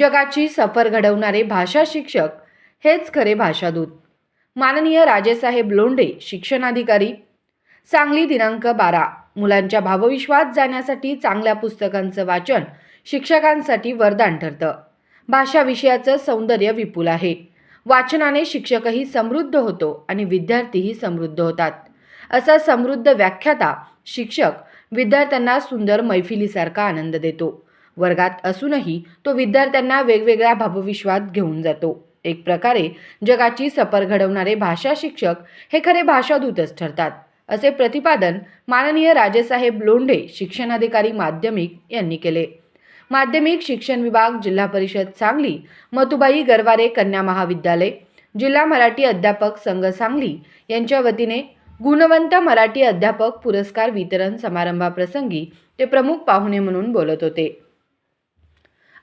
जगाची सफर घडवणारे भाषा शिक्षक हेच खरे भाषादूत. माननीय राजेसाहेब लोंढे, शिक्षणाधिकारी, सांगली. दिनांक 12. मुलांच्या भावविश्वात जाण्यासाठी चांगल्या पुस्तकांचं वाचन शिक्षकांसाठी वरदान ठरतं. भाषा विषयाचं सौंदर्य विपुल आहे. वाचनाने शिक्षकही समृद्ध होतो आणि विद्यार्थीही समृद्ध होतात. असा समृद्ध व्याख्याता शिक्षक विद्यार्थ्यांना सुंदर मैफिलीसारखा आनंद देतो. वर्गात असूनही तो विद्यार्थ्यांना वेगवेगळ्या भावविश्वात घेऊन जातो. एक प्रकारे जगाची सफर घडवणारे भाषा शिक्षक हे खरे भाषादूतच ठरतात, असे प्रतिपादन माननीय राजेसाहेब लोंढे, शिक्षणाधिकारी माध्यमिक यांनी केले. माध्यमिक शिक्षण विभाग, जिल्हा परिषद सांगली, मथुबाई गरवारे कन्या महाविद्यालय, जिल्हा मराठी अध्यापक संघ सांगली यांच्या वतीने गुणवंत मराठी अध्यापक पुरस्कार वितरण समारंभाप्रसंगी ते प्रमुख पाहुणे म्हणून बोलत होते.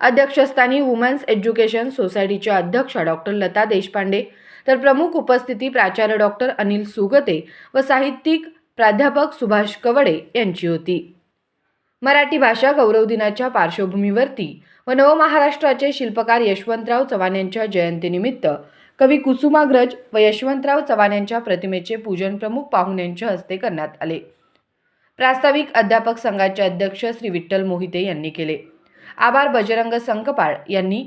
अध्यक्षस्थानी वुमन्स एज्युकेशन सोसायटीच्या अध्यक्षा डॉक्टर लता देशपांडे, तर प्रमुख उपस्थिती प्राचार्य डॉक्टर अनिल सुगते व साहित्यिक प्राध्यापक सुभाष कवडे यांची होती. मराठी भाषा गौरव दिनाच्या पार्श्वभूमीवरती व नवमहाराष्ट्राचे शिल्पकार यशवंतराव चव्हाण यांच्या जयंतीनिमित्त कवी कुसुमाग्रज व यशवंतराव चव्हाण यांच्या प्रतिमेचे पूजन प्रमुख पाहुण्यांच्या हस्ते करण्यात आले. प्रास्ताविक अध्यापक संघाचे अध्यक्ष श्री विठ्ठल मोहिते यांनी केले. आभार बजरंग संकपाळ यांनी,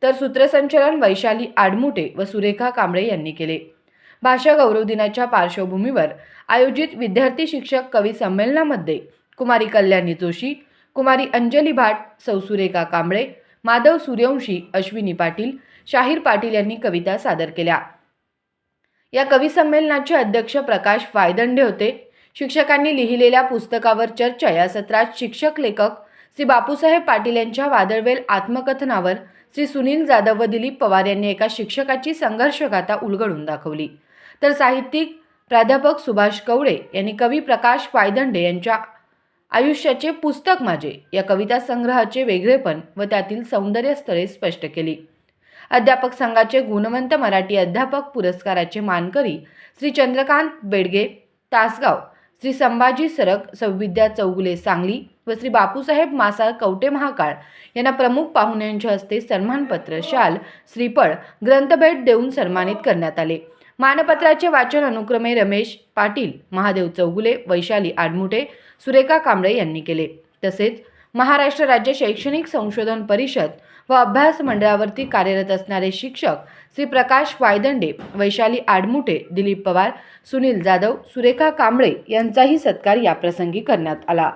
तर सूत्रसंचलन वैशाली आडमुटे व सुरेखा कांबळे यांनी केले. भाषा गौरव दिनाच्या पार्श्वभूमीवर आयोजित विद्यार्थी शिक्षक कवी संमेलनामध्ये कुमारी कल्याणी जोशी, कुमारी अंजली भाट, सौ सुरेखा कांबळे, माधव सूर्यवंशी, अश्विनी पाटील, शाहीर पाटील यांनी कविता सादर केल्या. या कवी संमेलनाचे अध्यक्ष प्रकाश वायदंडे होते. शिक्षकांनी लिहिलेल्या पुस्तकावर चर्चा या सत्रात शिक्षक लेखक श्री बापूसाहेब पाटील यांच्या वादळवेल आत्मकथनावर श्री सुनील जाधव व दिलीप पवार यांनी एका शिक्षकाची संघर्षगाथा उलगडून दाखवली. तर साहित्यिक प्राध्यापक सुभाष कवडे यांनी कवी प्रकाश वायदंडे यांच्या आयुष्याचे पुस्तक माझे या कविता संग्रहाचे वेगळेपण व त्यातील सौंदर्य स्थळे स्पष्ट केली. अध्यापक संघाचे गुणवंत मराठी अध्यापक पुरस्काराचे मानकरी श्री चंद्रकांत बेडगे तासगाव, श्री संभाजी सरग, सौविद्या चौगुले सांगली व श्री बापूसाहेब मासाळ कवटे महाकाळ यांना प्रमुख पाहुण्यांच्या हस्ते सन्मानपत्र, शाल, श्रीफळ, ग्रंथभेट देऊन सन्मानित करण्यात आले. मानपत्राचे वाचन अनुक्रमे रमेश पाटील, महादेव चौगुले, वैशाली आडमुटे, सुरेखा कांबळे यांनी केले. तसेच महाराष्ट्र राज्य शैक्षणिक संशोधन परिषद व अभ्यास मंडळावरती कार्यरत असणारे शिक्षक श्री प्रकाश वायदंडे, वैशाली आडमुटे, दिलीप पवार, सुनील जाधव, सुरेखा कांबळे यांचाही सत्कार याप्रसंगी करण्यात आला.